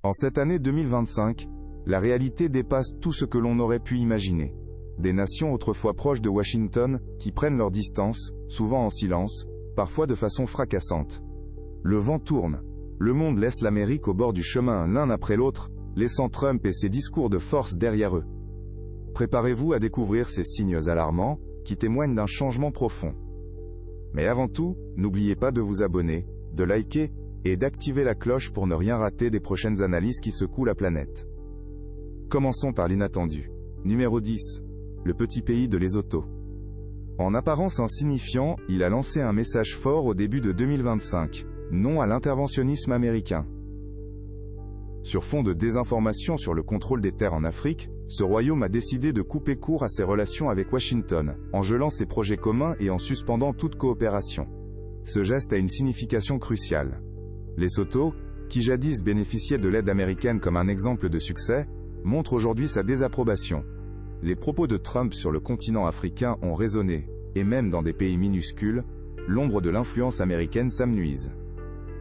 En cette année 2025, la réalité dépasse tout ce que l'on aurait pu imaginer. Des nations autrefois proches de Washington, qui prennent leur distance, souvent en silence, parfois de façon fracassante. Le vent tourne. Le monde laisse l'Amérique au bord du chemin l'un après l'autre, laissant Trump et ses discours de force derrière eux. Préparez-vous à découvrir ces signes alarmants, qui témoignent d'un changement profond. Mais avant tout, n'oubliez pas de vous abonner, de liker, et d'activer la cloche pour ne rien rater des prochaines analyses qui secouent la planète. Commençons par l'inattendu. Numéro 10. Le petit pays de Lesotho. En apparence insignifiant, il a lancé un message fort au début de 2025. Non à l'interventionnisme américain. Sur fond de désinformation sur le contrôle des terres en Afrique, ce royaume a décidé de couper court à ses relations avec Washington, en gelant ses projets communs et en suspendant toute coopération. Ce geste a une signification cruciale. Lesotho, qui jadis bénéficiait de l'aide américaine comme un exemple de succès, montre aujourd'hui sa désapprobation. Les propos de Trump sur le continent africain ont résonné, et même dans des pays minuscules, l'ombre de l'influence américaine s'amenuise.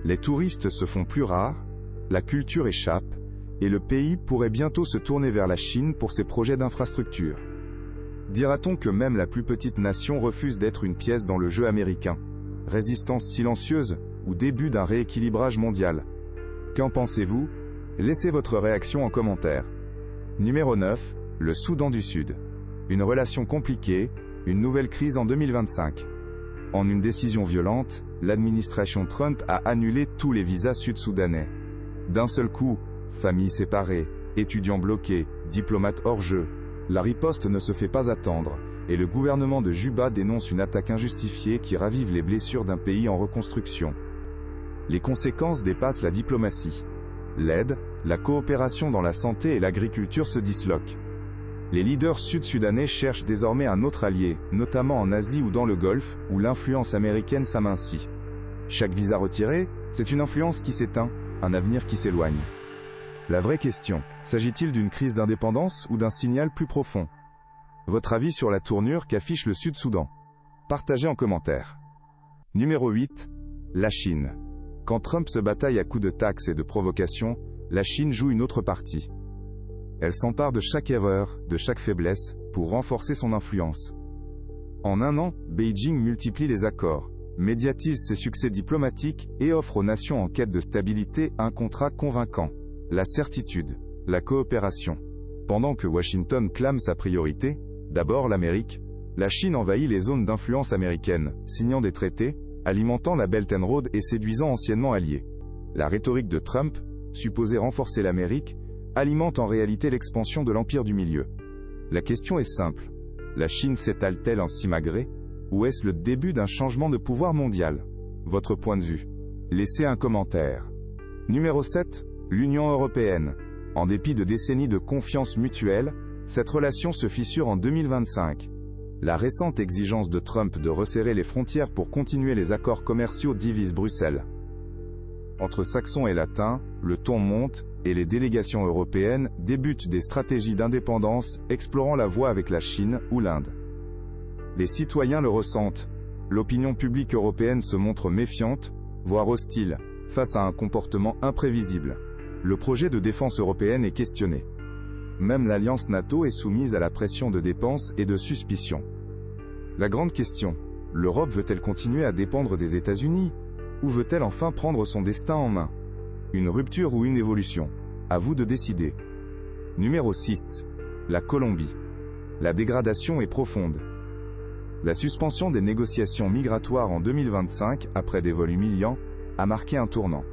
Les touristes se font plus rares, la culture échappe, et le pays pourrait bientôt se tourner vers la Chine pour ses projets d'infrastructure. Dira-t-on que même la plus petite nation refuse d'être une pièce dans le jeu américain? Résistance silencieuse ou début d'un rééquilibrage mondial? Qu'en pensez-vous? Laissez votre réaction en commentaire. Numéro 9, le Soudan du Sud. Une relation compliquée, une nouvelle crise en 2025. En une décision violente, l'administration Trump a annulé tous les visas sud-soudanais. D'un seul coup, familles séparées, étudiants bloqués, diplomates hors jeu. La riposte ne se fait pas attendre, et le gouvernement de Juba dénonce une attaque injustifiée qui ravive les blessures d'un pays en reconstruction. Les conséquences dépassent la diplomatie. L'aide, la coopération dans la santé et l'agriculture se disloquent. Les leaders sud-soudanais cherchent désormais un autre allié, notamment en Asie ou dans le Golfe, où l'influence américaine s'amincit. Chaque visa retiré, c'est une influence qui s'éteint, un avenir qui s'éloigne. La vraie question, s'agit-il d'une crise d'indépendance ou d'un signal plus profond? Votre avis sur la tournure qu'affiche le Sud-Soudan? Partagez en commentaire. Numéro 8. La Chine. Quand Trump se bataille à coups de taxes et de provocations, la Chine joue une autre partie. Elle s'empare de chaque erreur, de chaque faiblesse, pour renforcer son influence. En un an, Beijing multiplie les accords, médiatise ses succès diplomatiques et offre aux nations en quête de stabilité un contrat convaincant. La certitude, la coopération. Pendant que Washington clame sa priorité, d'abord l'Amérique, la Chine envahit les zones d'influence américaine, signant des traités, alimentant la Belt and Road et séduisant anciennement alliés. La rhétorique de Trump, supposée renforcer l'Amérique, alimente en réalité l'expansion de l'empire du milieu. La question est simple. La Chine s'étale-t-elle en simagrée, ou est-ce le début d'un changement de pouvoir mondial? Votre point de vue. Laissez un commentaire. Numéro 7. L'Union européenne. En dépit de décennies de confiance mutuelle, cette relation se fissure en 2025. La récente exigence de Trump de resserrer les frontières pour continuer les accords commerciaux divise Bruxelles. Entre Saxons et Latins, le ton monte, et les délégations européennes débutent des stratégies d'indépendance, explorant la voie avec la Chine ou l'Inde. Les citoyens le ressentent. L'opinion publique européenne se montre méfiante, voire hostile, face à un comportement imprévisible. Le projet de défense européenne est questionné. Même l'alliance NATO est soumise à la pression de dépenses et de suspicion. La grande question, l'Europe veut-elle continuer à dépendre des États-Unis, ou veut-elle enfin prendre son destin en main? Une rupture ou une évolution? À vous de décider. Numéro 6. La Colombie. La dégradation est profonde. La suspension des négociations migratoires en 2025, après des vols humiliants, a marqué un tournant.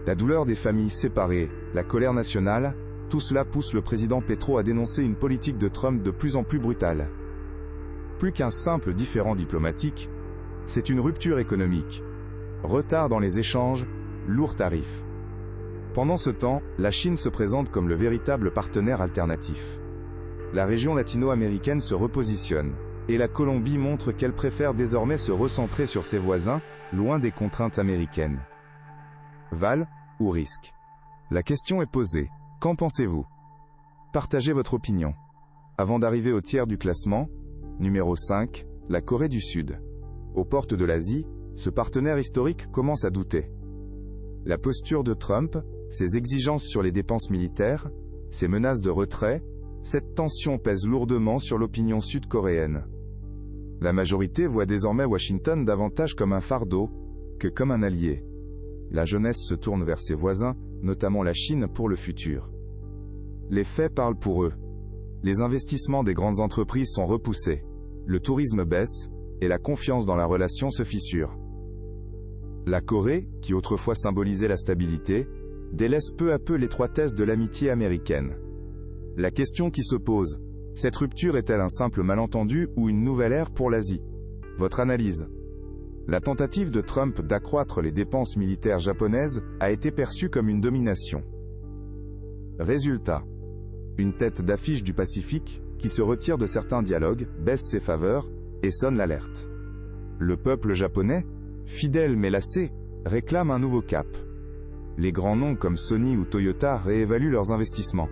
La douleur des familles séparées, la colère nationale, tout cela pousse le président Petro à dénoncer une politique de Trump de plus en plus brutale. Plus qu'un simple différend diplomatique, c'est une rupture économique. Retard dans les échanges, lourds tarifs. Pendant ce temps, la Chine se présente comme le véritable partenaire alternatif. La région latino-américaine se repositionne, et la Colombie montre qu'elle préfère désormais se recentrer sur ses voisins, loin des contraintes américaines. Val ou risque? La question est posée. Qu'en pensez-vous? Partagez votre opinion. Avant d'arriver au tiers du classement, numéro 5, la Corée du Sud. Aux portes de l'Asie, ce partenaire historique commence à douter. La posture de Trump, ses exigences sur les dépenses militaires, ses menaces de retrait, cette tension pèse lourdement sur l'opinion sud-coréenne. La majorité voit désormais Washington davantage comme un fardeau que comme un allié. La jeunesse se tourne vers ses voisins, notamment la Chine, pour le futur. Les faits parlent pour eux. Les investissements des grandes entreprises sont repoussés, le tourisme baisse, et la confiance dans la relation se fissure. La Corée, qui autrefois symbolisait la stabilité, délaisse peu à peu l'étroitesse de l'amitié américaine. La question qui se pose, cette rupture est-elle un simple malentendu ou une nouvelle ère pour l'Asie? Votre analyse? La tentative de Trump d'accroître les dépenses militaires japonaises a été perçue comme une domination. Résultat. Une tête d'affiche du Pacifique, qui se retire de certains dialogues, baisse ses faveurs, et sonne l'alerte. Le peuple japonais, fidèle mais lassé, réclame un nouveau cap. Les grands noms comme Sony ou Toyota réévaluent leurs investissements.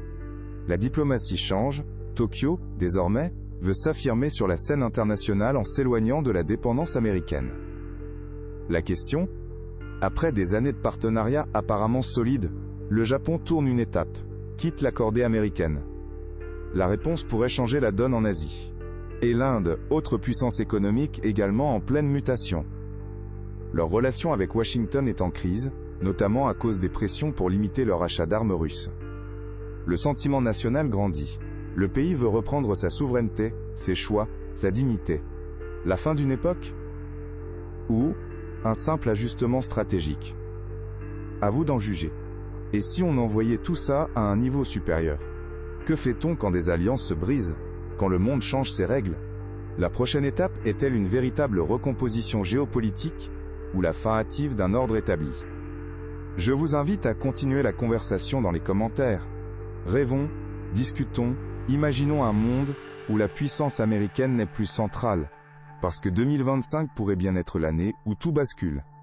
La diplomatie change, Tokyo, désormais, veut s'affirmer sur la scène internationale en s'éloignant de la dépendance américaine. La question? Après des années de partenariat apparemment solides, le Japon tourne une étape, quitte la cordée américaine. La réponse pourrait changer la donne en Asie. Et l'Inde, autre puissance économique également en pleine mutation. Leur relation avec Washington est en crise, notamment à cause des pressions pour limiter leur achat d'armes russes. Le sentiment national grandit. Le pays veut reprendre sa souveraineté, ses choix, sa dignité. La fin d'une époque? Ou un simple ajustement stratégique? À vous d'en juger. Et si on envoyait tout ça à un niveau supérieur? Que fait-on quand des alliances se brisent, quand le monde change ses règles? La prochaine étape est-elle une véritable recomposition géopolitique, ou la fin hâtive d'un ordre établi? Je vous invite à continuer la conversation dans les commentaires. Rêvons, discutons, imaginons un monde où la puissance américaine n'est plus centrale, parce que 2025 pourrait bien être l'année où tout bascule.